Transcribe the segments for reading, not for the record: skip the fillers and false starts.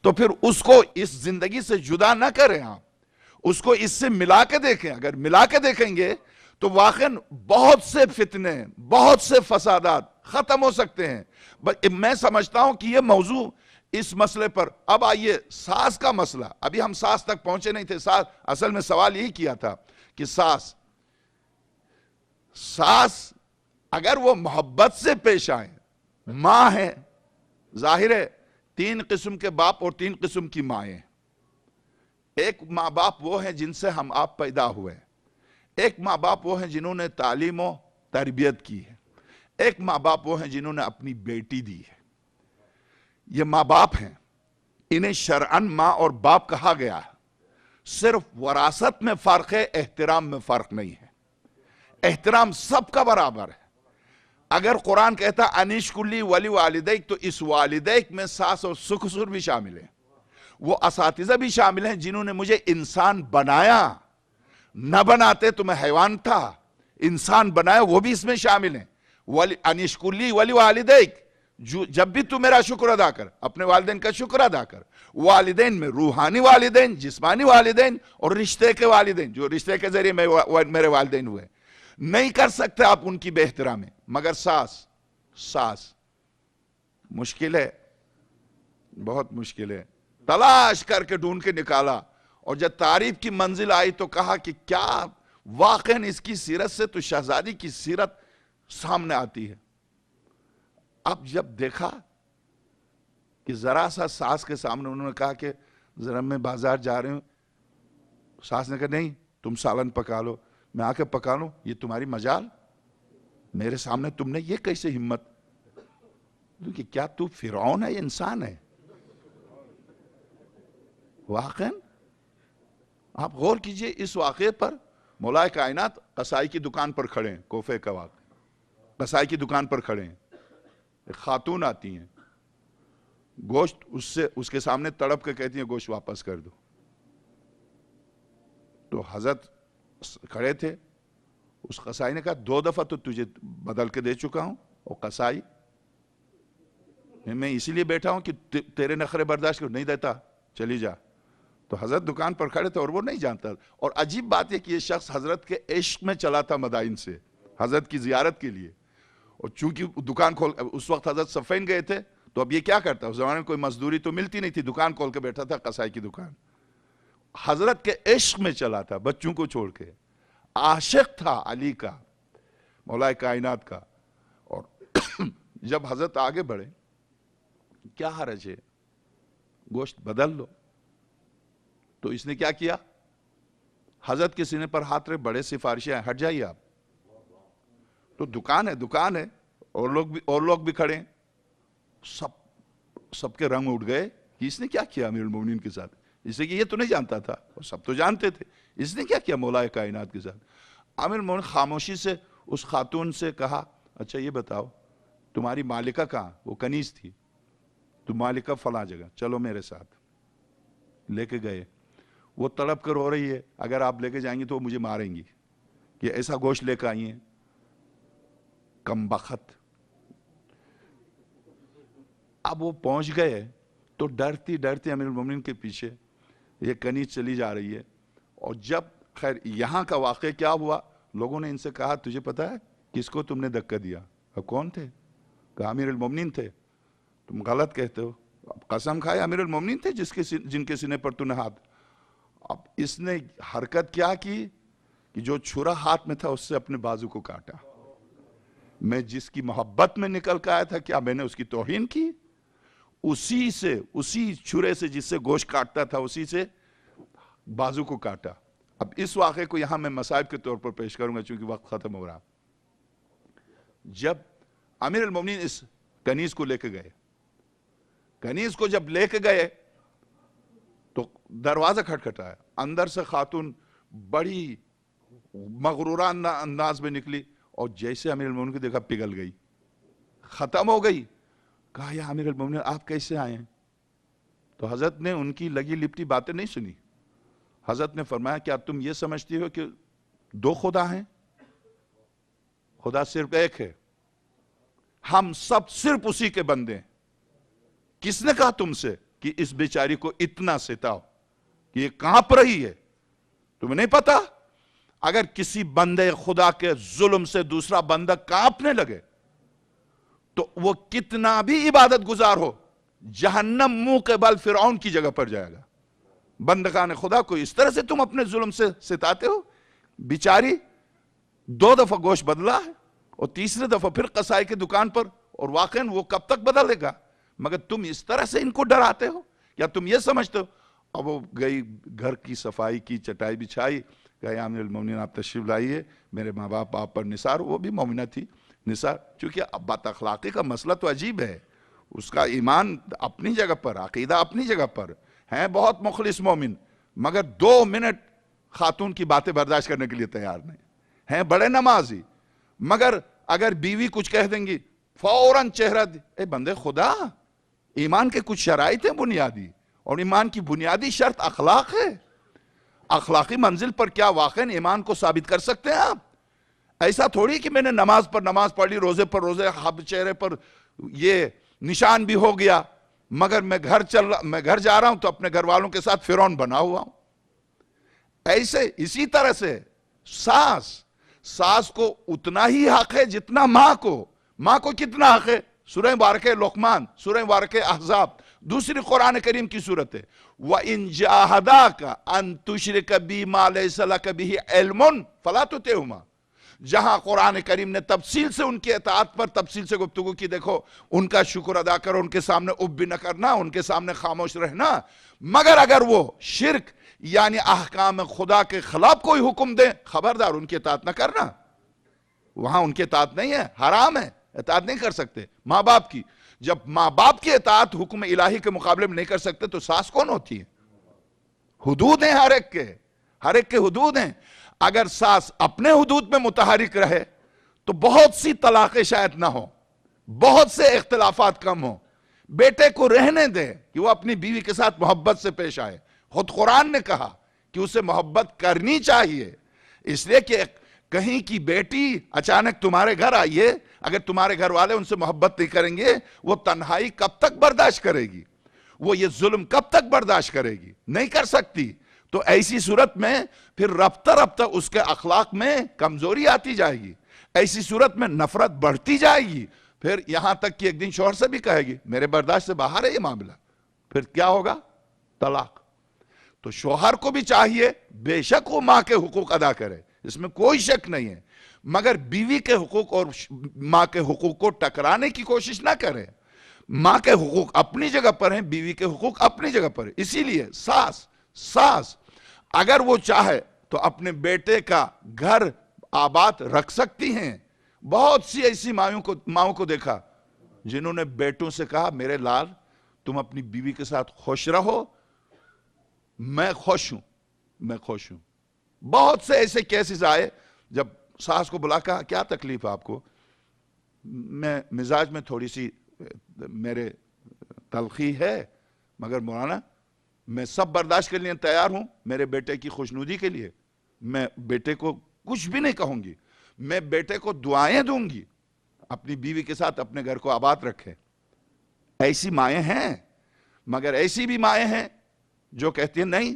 تو پھر اس کو اس زندگی سے جدا نہ کریں آپ، اس کو اس سے ملا کے دیکھیں. اگر ملا کے دیکھیں گے تو واقعاً بہت سے فتنے، بہت سے فسادات ختم ہو سکتے ہیں. میں سمجھتا ہوں کہ یہ موضوع اس مسئلے پر. اب آئیے ساس کا مسئلہ. ابھی ہم ساس تک پہنچے نہیں تھے. ساس اصل میں سوال یہی کیا تھا کہ ساس اگر وہ محبت سے پیش آئیں، ماں ہے، ظاہر ہے 3 قسم کے باپ اور 3 قسم کی مائیں. ایک ماں باپ وہ ہیں جن سے ہم آپ پیدا ہوئے، ایک ماں باپ وہ ہیں جنہوں نے تعلیم و تربیت کی ہے، ایک ماں باپ وہ ہیں جنہوں نے اپنی بیٹی دی ہے. یہ ماں باپ ہیں، انہیں شرعاً ماں اور باپ کہا گیا ہے. صرف وراثت میں فرق ہے، احترام میں فرق نہیں ہے. احترام سب کا برابر ہے. اگر قرآن کہتا انشکلی ولی والدیک، تو اس والدیک میں ساس اور سسر بھی شامل ہیں، وہ اساتذہ بھی شامل ہیں جنہوں نے مجھے انسان بنایا. نہ بناتے تو میں حیوان تھا، انسان بنایا، وہ بھی اس میں شامل ہیں. انشکلی ولی والدیک، جب بھی تو میرا شکر ادا کر، اپنے والدین کا شکر ادا کر. والدین میں روحانی والدین، جسمانی والدین اور رشتے کے والدین، جو رشتے کے ذریعے میرے والدین ہوئے. نہیں کر سکتے آپ ان کی بے احترامی. مگر ساس مشکل ہے، بہت مشکل ہے. تلاش کر کے ڈھونڈ کے نکالا، اور جب تعریف کی منزل آئی تو کہا کہ کیا واقعاً اس کی سیرت سے تو شہزادی کی سیرت سامنے آتی ہے. اب جب دیکھا کہ ذرا سا ساس کے سامنے انہوں نے کہا کہ ذرا میں بازار جا رہے ہوں، ساس نے کہا نہیں تم سالن پکا لو، میں آ کے پکا لوں، یہ تمہاری مجال، میرے سامنے تم نے یہ کیسے ہمت. کہ کیا تو فرعون ہے یا انسان ہے؟ واقعاً آپ غور کیجئے اس واقعے پر. مولا کائنات قصائی کی دکان پر کھڑے ہیں، کوفے کا واقعہ، قصائی کی دکان پر کھڑے ہیں. ایک خاتون آتی ہیں، گوشت اس کے سامنے تڑپ کے کہتی ہیں گوشت واپس کر دو. تو حضرت کھڑے تھے. اس قصائی نے کہا 2 دفعہ تو تجھے بدل کے دے چکا ہوں. اور قصائی میں اسی لیے بیٹھا ہوں کہ تیرے نخرے برداشت کر، نہیں دیتا چلی جا. تو حضرت دکان پر کھڑے تھے اور وہ نہیں جانتا. اور عجیب بات ہے کہ یہ شخص حضرت کے عشق میں چلا تھا مدائن سے حضرت کی زیارت کے لیے. اور چونکہ دکان کھول، اس وقت حضرت صفین گئے تھے، تو اب یہ کیا کرتا؟ اس زمانے میں کوئی مزدوری تو ملتی نہیں تھی، دکان کھول کے بیٹھا تھا قصائی کی دکان. حضرت کے عشق میں چلا تھا بچوں کو چھوڑ کے. عاشق تھا علی کا، مولا کائنات کا. اور جب حضرت آگے بڑھے، کیا حرج ہے گوشت بدل لو. تو اس نے کیا کیا؟ حضرت کے سینے پر ہاتھ رکھ، بڑے سفارشیں ہیں، ہٹ جائیے آپ. تو دکان ہے اور لوگ بھی کھڑے ہیں. سب کے رنگ اٹھ گئے کہ اس نے کیا کیا امیر المومنین کے ساتھ. اس لیے کہ یہ تو نہیں جانتا تھا، اور سب تو جانتے تھے. اس نے کیا کیا مولا کائنات کے ساتھ. امیر المومنین خاموشی سے اس خاتون سے کہا اچھا یہ بتاؤ تمہاری مالکہ کہاں؟ وہ کنیز تھی. تو مالکہ فلاں جگہ، چلو میرے ساتھ. لے کے گئے. وہ تڑپ کر رو رہی ہے، اگر آپ لے کے جائیں گے تو وہ مجھے ماریں گی کہ ایسا گوشت لے کے آئی ہیں. کم بخت. اب وہ پہنچ گئے تو ڈرتی امیر المومنین کے پیچھے یہ کنیز چلی جا رہی ہے. اور جب خیر یہاں کا واقعہ کیا ہوا، لوگوں نے ان سے کہا تجھے پتا ہے کس کو تم نے دھکا دیا؟ اب کون تھے؟ کہا امیر المومنین تھے. تم غلط کہتے ہو. اب قسم کھائے امیر المومنین تھے جن کے سینے پر تو نے ہاتھ. اب اس نے حرکت کیا کی کہ جو چھرا ہاتھ میں تھا اس سے اپنے بازو کو کاٹا. میں جس کی محبت میں نکل کے آیا تھا، کیا میں نے اس کی توہین کی؟ اسی چھرے سے جس سے گوشت کاٹتا تھا اسی سے بازو کو کاٹا. اب اس واقعے کو یہاں میں مصائب کے طور پر پیش کروں گا چونکہ وقت ختم ہو رہا. جب امیر المومنین اس کنیز کو لے کے گئے، کنیز کو جب لے کے گئے تو دروازہ کھٹکھٹایا. اندر سے خاتون بڑی مغرورانہ انداز میں نکلی اور جیسے امیر المومنین کو دیکھا پگھل گئی، ختم ہو گئی. کہا یا امیر المومنین آپ کیسے آئے ہیں؟ تو حضرت نے ان کی لگی لپٹی باتیں نہیں سنی. حضرت نے فرمایا کیا تم یہ سمجھتی ہو کہ 2 خدا ہیں؟ خدا صرف ایک ہے، ہم سب صرف اسی کے بندے ہیں. کس نے کہا تم سے؟ کہ اس بیچاری کو اتنا ستاؤ کہ یہ کانپ رہی ہے. تمہیں نہیں پتا اگر کسی بندے خدا کے ظلم سے دوسرا بندہ کانپنے لگے تو وہ کتنا بھی عبادت گزار ہو جہنم منہ کے بل فرعون کی جگہ پر جائے گا. بندگان خدا کو اس طرح سے تم اپنے ظلم سے ستاتے ہو. بیچاری 2 دفعہ گوشت بدلا ہے اور تیسرے دفعہ پھر قصائی کی دکان پر, اور واقعاً وہ کب تک بدلے گا, مگر تم اس طرح سے ان کو ڈراتے ہو. یا تم یہ سمجھتے ہو. اب وہ گئی گھر کی صفائی کی, چٹائی بچھائی, کہ یا امیر المومنین آپ تشریف لائیے, میرے ماں باپ آپ پر نثار. وہ بھی مومنہ تھی نثار, چونکہ بات اخلاقی کا مسئلہ تو عجیب ہے. اس کا ایمان اپنی جگہ پر, عقیدہ اپنی جگہ پر ہیں, بہت مخلص مومن, مگر 2 منٹ خاتون کی باتیں برداشت کرنے کے لیے تیار نہیں ہیں. بڑے نمازی, مگر اگر بیوی کچھ کہہ دیں گی فوراً چہرہ اے بندے خدا, ایمان کے کچھ شرائط ہیں بنیادی, اور ایمان کی بنیادی شرط اخلاق ہے. اخلاقی منزل پر کیا واقعاً ایمان کو ثابت کر سکتے ہیں آپ؟ ایسا تھوڑی کہ میں نے نماز پر نماز پڑھ لی, روزے پر روزے, چہرے پر یہ نشان بھی ہو گیا, مگر میں گھر جا رہا ہوں تو اپنے گھر والوں کے ساتھ فرعون بنا ہوا ہوں. ایسے اسی طرح سے ساس کو اتنا ہی حق ہے جتنا ماں کو کتنا حق ہے. سورہ مبارکہ لقمان, سورہ مبارکہ احزاب, دوسری قرآن کریم کی صورت ہے. وَإِن جَاهَدَاكَ أَن تُشْرِكَ بِي مَا لَيْسَ لَكَ بِهِ عِلْمٌ فَلَا تُطِعْهُمَا. جہاں قرآن کریم نے تفصیل سے ان کی اطاعت پر تفصیل سے گفتگو کی, دیکھو ان کا شکر ادا کرو, ان کے سامنے اُب بھی نہ کرنا, ان کے سامنے خاموش رہنا. مگر اگر وہ شرک یعنی احکام خدا کے خلاف کوئی حکم دیں, خبردار ان کی اطاعت نہ کرنا. وہاں ان کی اطاعت نہیں ہے, حرام ہے, اطاعت نہیں کر سکتے. ماں باپ کی, جب ماں باپ کی اطاعت حکم الہی کے مقابلے میں نہیں کر سکتے تو ساس کون ہوتی ہے؟ حدود ہیں ہر ایک کے حدود ہیں. اگر ساس اپنے حدود میں متحرک رہے تو بہت سی طلاقیں شاید نہ ہوں, بہت سے اختلافات کم ہوں. بیٹے کو رہنے دے کہ وہ اپنی بیوی کے ساتھ محبت سے پیش آئے. خود قرآن نے کہا کہ اسے محبت کرنی چاہیے, اس لیے کہ کہیں کی بیٹی اچانک تمہارے گھر آئیے, اگر تمہارے گھر والے ان سے محبت نہیں کریں گے, وہ تنہائی کب تک برداشت کرے گی؟ وہ یہ ظلم کب تک برداشت کرے گی؟ نہیں کر سکتی. تو ایسی صورت میں پھر رفتہ اس کے اخلاق میں کمزوری آتی جائے گی, ایسی صورت میں نفرت بڑھتی جائے گی, پھر یہاں تک کہ ایک دن شوہر سے بھی کہے گی میرے برداشت سے باہر ہے یہ معاملہ, پھر کیا ہوگا؟ طلاق. تو شوہر کو بھی چاہیے بے شک وہ ماں کے حقوق ادا کرے, اس میں کوئی شک نہیں ہے, مگر بیوی کے حقوق اور ماں کے حقوق کو ٹکرانے کی کوشش نہ کرے. ماں کے حقوق اپنی جگہ پر ہیں, بیوی کے حقوق اپنی جگہ پر ہیں. اسی لیے ساس اگر وہ چاہے تو اپنے بیٹے کا گھر آباد رکھ سکتی ہیں. بہت سی ایسی ماؤں کو دیکھا جنہوں نے بیٹوں سے کہا میرے لال تم اپنی بیوی کے ساتھ خوش رہو, میں خوش ہوں. بہت سے ایسے کیسز آئے جب ساس کو بلا کہا کیا تکلیف ہے آپ کو؟ میں مزاج میں تھوڑی سی میرے تلخی ہے, مگر مولانا میں سب برداشت کرنے لیے تیار ہوں میرے بیٹے کی خوشنودی کے لیے. میں بیٹے کو کچھ بھی نہیں کہوں گی, میں بیٹے کو دعائیں دوں گی اپنی بیوی کے ساتھ اپنے گھر کو آباد رکھے. ایسی مائیں ہیں, مگر ایسی بھی مائیں ہیں جو کہتی ہیں نہیں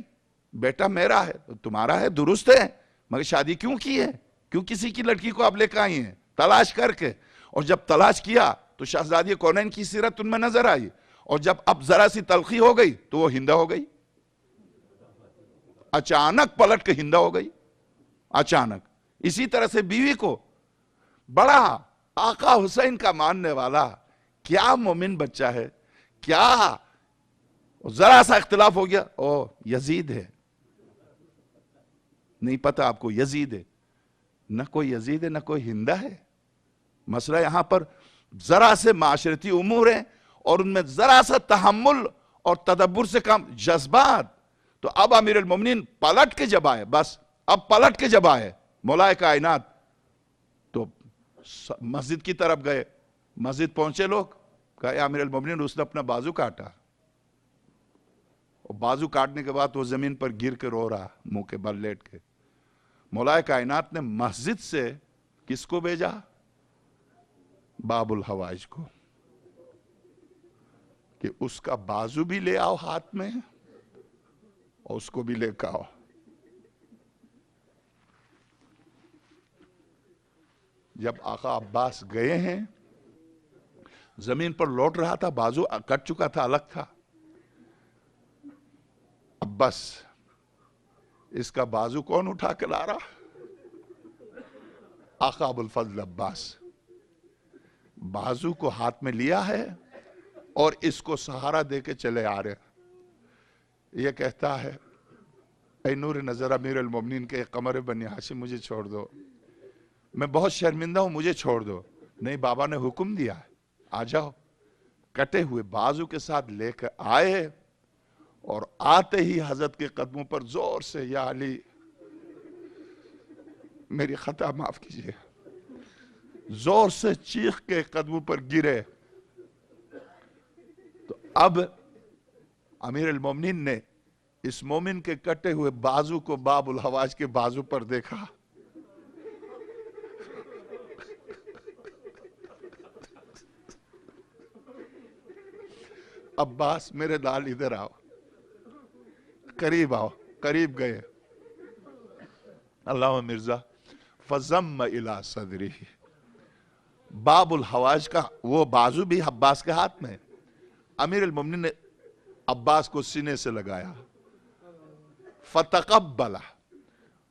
بیٹا میرا ہے تمہارا ہے, درست ہے, مگر شادی کیوں کی ہے؟ کیوں کسی کی لڑکی کو آپ لے کے آئی ہیں تلاش کر کے؟ اور جب تلاش کیا تو شہزادی کونین کی سیرت ان میں نظر آئی, اور جب اب ذرا سی تلخی ہو گئی تو وہ ہندہ ہو گئی, اچانک پلٹ کے ہندہ ہو گئی اچانک. اسی طرح سے بیوی کو بڑا آقا حسین کا ماننے والا, کیا مومن بچہ ہے, کیا ذرا سا اختلاف ہو گیا او یزید ہے, نہیں پتا آپ کو یزید ہے, نہ کوئی یزید ہے نہ کوئی ہندہ ہے. مسئلہ یہاں پر ذرا سے معاشرتی امور ہیں اور ان میں ذرا سا تحمل اور تدبر سے کام جذبات. تو اب امیر المومنین پلٹ کے جب آئے, بس اب پلٹ کے جب آئے مولا کائنات تو مسجد کی طرف گئے. مسجد پہنچے لوگ, کہا امیر المومنین اس نے اپنا بازو کاٹا, اور بازو کاٹنے کے بعد وہ زمین پر گر کے رو رہا منہ کے بل لیٹ کے. مولا کائنات نے مسجد سے کس کو بھیجا؟ باب الحوائج کو. کہ اس کا بازو بھی لے آؤ ہاتھ میں اور اس کو بھی لے کے آؤ. جب آقا عباس گئے ہیں، زمین پر لوٹ رہا تھا، بازو کٹ چکا تھا، الگ تھا. اب بس اس کا بازو کون اٹھا کے لا رہا؟ آقا ابو الفضل عباس. بازو کو ہاتھ میں لیا ہے اور اس کو سہارا دے کے چلے آ رہے. یہ کہتا ہے اے نور نظر امیر المومنین کے قمر بنی ہاشم، مجھے چھوڑ دو، میں بہت شرمندہ ہوں، مجھے چھوڑ دو. نہیں، بابا نے حکم دیا ہے، آ جاؤ. کٹے ہوئے بازو کے ساتھ لے کر آئے اور آتے ہی حضرت کے قدموں پر زور سے یا علی میری خطا معاف کیجیے، زور سے چیخ کے قدموں پر گرے. تو اب امیر المومنین نے اس مومن کے کٹے ہوئے بازو کو باب الحواج کے بازو پر دیکھا. عباس میرے لال ادھر آؤ، قریب آؤ. قریب گئے. اللہ مرزا فضم الى صدری، باب الحواج کا وہ بازو بھی عباس کے ہاتھ میں. امیر المومنین نے عباس کو سینے سے لگایا. فتقبلہ،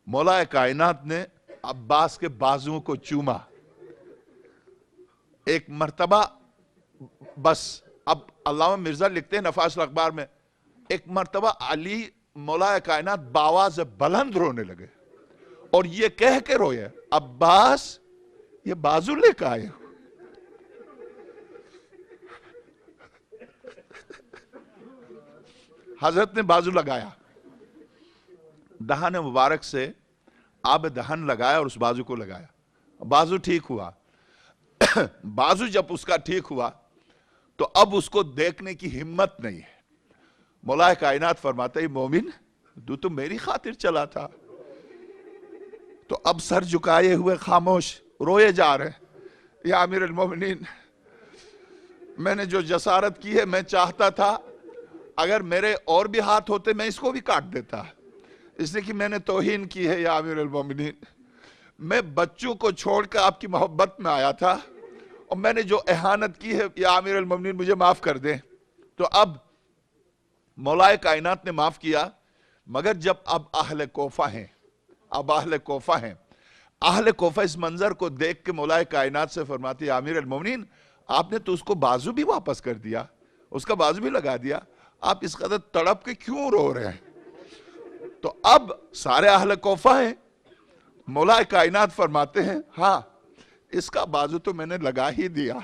مولا کائنات نے عباس کے بازوؤں کو چوما. ایک مرتبہ بس. اب علامہ مرزا لکھتے ہیں نفائس الاخبار میں، ایک مرتبہ علی مولا کائنات باواز بلند رونے لگے اور یہ کہہ کے روئے، عباس یہ بازو لے کے آئے ہو. حضرت نے بازو لگایا، دہن مبارک سے آب دہن لگایا اور اس بازو کو لگایا. بازو ٹھیک ہوا. بازو جب اس کا ٹھیک ہوا تو اب اس کو دیکھنے کی ہمت نہیں ہے. مولا کائنات فرماتا ہے مومن تو میری خاطر چلا تھا. تو اب سر جھکائے ہوئے خاموش روئے جا رہے. یا امیر المومنین، میں نے جو جسارت کی ہے، میں چاہتا تھا اگر میرے اور بھی ہاتھ ہوتے میں اس کو بھی کاٹ دیتا، اس لیے کہ میں نے توہین کی ہے. یا امیر المومنین، میں بچوں کو چھوڑ کر آپ کی محبت میں آیا تھا اور میں نے جو اہانت کی ہے، یا امیر المومنین مجھے معاف کر دیں. تو اب مولا کائنات نے معاف کیا. مگر جب اب اہل کوفہ ہیں، اہل کوفہ اس منظر کو دیکھ کے مولا کائنات سے فرماتی ہے امیر المومنین، آپ نے تو اس کو بازو بھی واپس کر دیا، اس کا بازو بھی لگا دیا، آپ اس قدر تڑپ کے کیوں رو رہے ہیں؟ تو اب سارے اہل کوفہ ہیں. مولا کائنات فرماتے ہیں ہاں اس کا بازو تو میں نے لگا ہی دیا،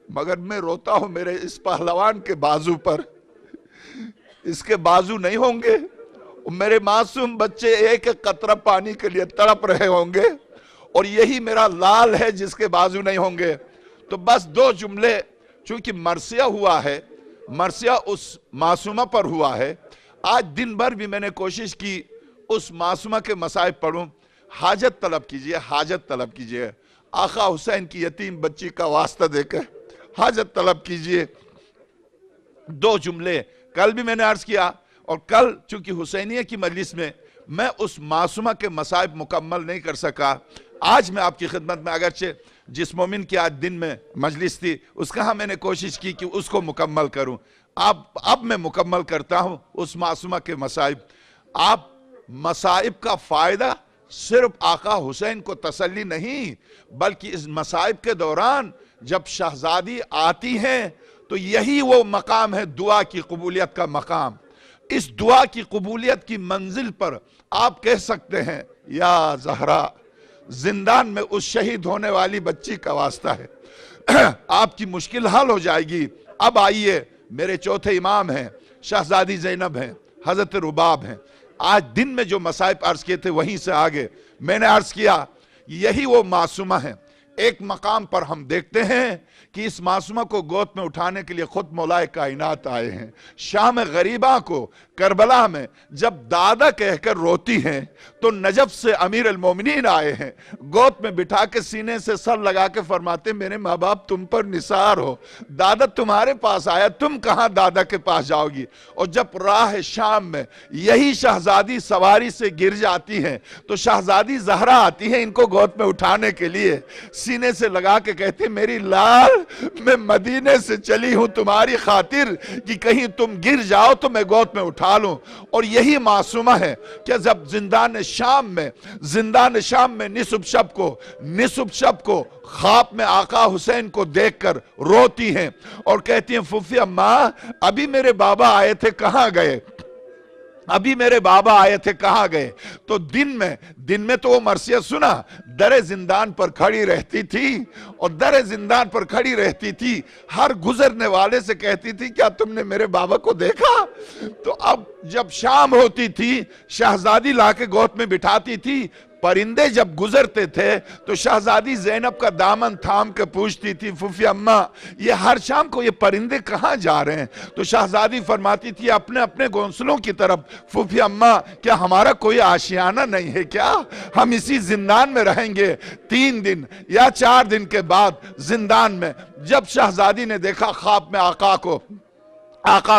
مگر میں روتا ہوں میرے اس پہلوان کے بازو پر. اس کے بازو نہیں ہوں گے، میرے معصوم بچے ایک ایک قطرہ پانی کے لیے تڑپ رہے ہوں گے، اور یہی میرا لال ہے جس کے بازو نہیں ہوں گے. تو بس دو جملے، چونکہ مرثیہ ہوا ہے، مرثیہ اس معصومہ پر ہوا ہے. آج دن بھر بھی میں نے کوشش کی اس معصومہ کے مصائب پڑھوں. حاجت طلب کیجئے، حاجت طلب کیجئے. آقا حسین کی یتیم بچی کا واسطہ دے کر حاجت طلب کیجئے. دو جملے کل بھی میں نے عرض کیا، اور کل چونکہ حسینیہ کی مجلس میں میں اس معصومہ کے مصائب مکمل نہیں کر سکا. آج میں آپ کی خدمت میں، اگرچہ جس مومن کی آج دن میں مجلس تھی اس کا ہاں میں نے کوشش کی کہ اس کو مکمل کروں. اب میں مکمل کرتا ہوں اس معصومہ کے مصائب. آپ مصائب کا فائدہ صرف آقا حسین کو تسلی نہیں، بلکہ اس مصائب کے دوران جب شہزادی آتی ہیں تو یہی وہ مقام ہے دعا کی قبولیت کا مقام. اس دعا کی قبولیت کی منزل پر آپ کہہ سکتے ہیں یا زہرا، زندان میں اس شہید ہونے والی بچی کا واسطہ ہے، آپ کی مشکل حل ہو جائے گی. اب آئیے، میرے چوتھے امام ہیں، شہزادی زینب ہیں، حضرت رباب ہیں. آج دن میں جو مصائب عرض کیے تھے وہیں سے آگے میں نے عرض کیا یہی وہ معصومہ ہیں، ایک مقام پر ہم دیکھتے ہیں کہ اس معصومہ کو گود میں اٹھانے کے لیے خود مولا کائنات آئے ہیں. شام غریبہ کو کربلا میں جب دادا کہہ کر روتی ہیں تو نجف سے امیر المومنین آئے ہیں, گود میں بٹھا کے سینے سے سر لگا کے فرماتے میرے ماں باپ تم پر نثار ہو, دادا تمہارے پاس آیا, تم کہاں دادا کے پاس جاؤ گی. اور جب راہ شام میں یہی شہزادی سواری سے گر جاتی ہیں تو شہزادی زہرا آتی ہے ان کو گود میں اٹھانے کے لیے, سینے سے لگا کے کہتے میری لال میں مدینے سے چلی ہوں تمہاری خاطر کہ کہیں تم گر جاؤ تو میں گود میں اٹھا لوں. اور یہی معصومہ ہے کہ جب زندان شام میں نصف شب کو خواب میں آقا حسین کو دیکھ کر روتی ہیں اور کہتی ہیں فوفی اماں ابھی میرے بابا آئے تھے کہاں گئے, کہاں گئے. تو دن میں تو وہ مرثیہ سنا, در زندان پر کھڑی رہتی تھی اور در زندان پر کھڑی رہتی تھی, ہر گزرنے والے سے کہتی تھی کیا تم نے میرے بابا کو دیکھا. تو اب جب شام ہوتی تھی شہزادی لا کے گود میں بٹھاتی تھی, پرندے جب گزرتے تھے تو شہزادی زینب کا دامن تھام کے پوچھتی تھی فوفی اماں یہ ہر شام کو یہ پرندے کہاں جا رہے ہیں. تو شہزادی فرماتی تھی اپنے اپنے گھونسلوں کی طرف. فوفی اماں کیا ہمارا کوئی آشیانہ نہیں ہے کیا, ہم اسی زندان میں رہیں گے. 3 دن یا 4 دن کے بعد زندان میں جب شہزادی نے دیکھا خواب میں آقا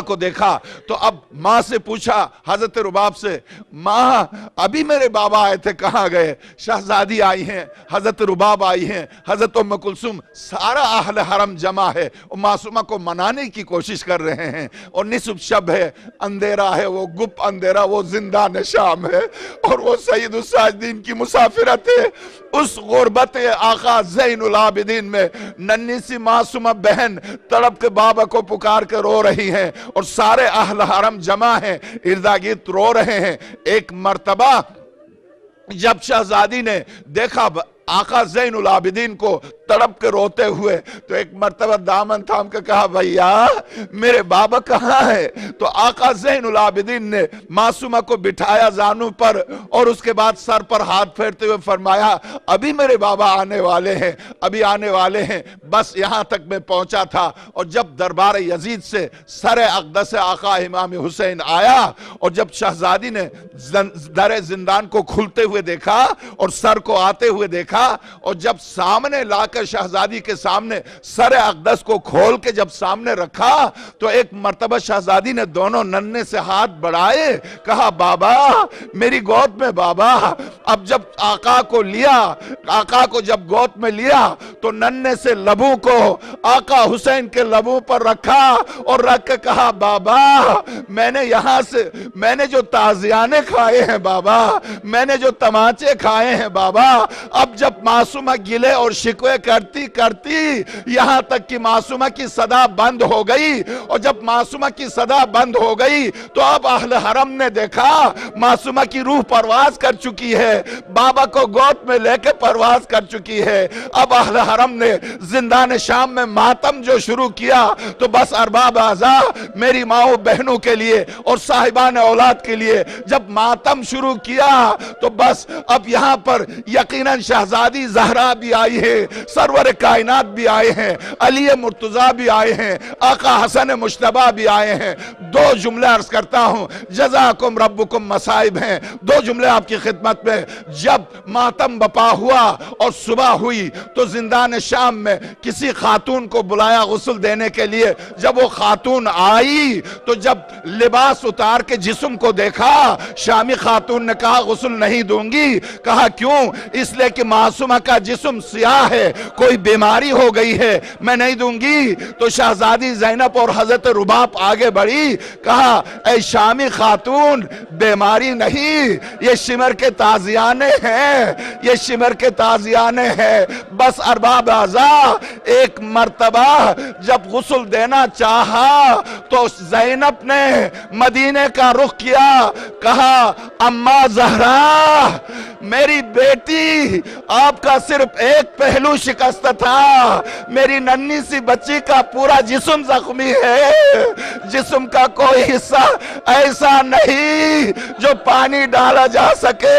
کو دیکھا تو اب ماں سے پوچھا, حضرت رباب سے, ماں ابھی میرے بابا آئے تھے کہاں گئے. شہزادی آئی ہیں, حضرت رباب آئی ہیں, حضرت ام کلثوم, سارا اہل حرم جمع ہے, معصومہ کو منانے کی کوشش کر رہے ہیں. اور نصف شب ہے, اندھیرا ہے, وہ گپ اندھیرا, وہ زندان شام ہے اور وہ سید الساجدین کی مسافرت ہے. اس غربت آقا زین العابدین میں ننھی سی معصومہ بہن تڑپ کے بابا کو پکار کے رو رہی ہیں اور سارے اہل حرم جمع ہیں, ارداگرد رو رہے ہیں. ایک مرتبہ جب شہزادی نے دیکھا آقا زین العابدین کو تڑپ کے روتے ہوئے تو ایک مرتبہ دامن تھام کے کہا بھیا میرے بابا کہاں ہے. تو آقا زین العابدین نے معصومہ کو بٹھایا زانو پر اور اس کے بعد سر پر ہاتھ پھیرتے ہوئے فرمایا ابھی میرے بابا آنے والے ہیں, بس یہاں تک میں پہنچا تھا. اور جب دربار یزید سے سر اقدس آقا امام حسین آیا اور جب شہزادی نے در زندان کو کھلتے ہوئے دیکھا اور سر کو آتے ہوئے دیکھا اور جب سامنے لا کر شہزادی کے سامنے سر اقدس کو کھول کے جب سامنے رکھا تو ایک مرتبہ شہزادی نے دونوں ننھے سے ہاتھ بڑھائے, کہا بابا میری گود میں بابا. اب جب آقا کو جب گود میں لیا تو ننھے سے لبوں کو آقا حسین کے لبوں پر رکھا اور رکھ کے کہا بابا میں نے جو تازیانے کھائے ہیں بابا, میں نے جو تماچے کھائے ہیں بابا, اب جب معصومہ گلے اور شکوے کرتی یہاں تک کہ معصومہ کی صدا بند ہو گئی. اور جب معصومہ کی صدا بند ہو گئی تو اب اہل حرم نے دیکھا معصومہ کی روح پرواز کر چکی ہے, بابا کو گود میں لے کے پرواز کر چکی ہے. اب اہل حرم نے زندان شام میں ماتم جو شروع کیا تو بس ارباب اعضاء میری ماؤں بہنوں کے لیے اور صاحبان اولاد کے لیے جب ماتم شروع کیا تو بس اب یہاں پر یقیناً شہزادی زہرا بھی آئی ہے, سرور کائنات بھی آئے ہیں, علی مرتضیٰ بھی آئے ہیں, آقا حسن مجتبیٰ بھی آئے ہیں. 2 جملے عرض کرتا ہوں, جزاکم ربکم مصائب ہیں, 2 جملے آپ کی خدمت میں. جب ماتم بپا ہوا اور صبح ہوئی تو زندان شام میں کسی خاتون کو بلایا غسل دینے کے لیے. جب وہ خاتون آئی تو جب لباس اتار کے جسم کو دیکھا, شامی خاتون نے کہا غسل نہیں دوں گی. کہا کیوں؟ اس لیے کہ معصومہ کا جسم سیاہ ہے, کوئی بیماری ہو گئی ہے, میں نہیں دوں گی. تو شہزادی زینب اور حضرت رباب آگے بڑھی, کہا اے شامی خاتون بیماری نہیں, یہ شمر کے تازیانے ہیں, بس ارباب اعضاء ایک مرتبہ جب غسل دینا چاہا تو زینب نے مدینے کا رخ کیا, کہا اماں زہرا میری بیٹی آپ کا صرف ایک پہلو شکست تھا, میری ننھی سی بچی کا پورا جسم زخمی ہے, جسم کا کوئی حصہ ایسا نہیں جو پانی ڈالا جا سکے.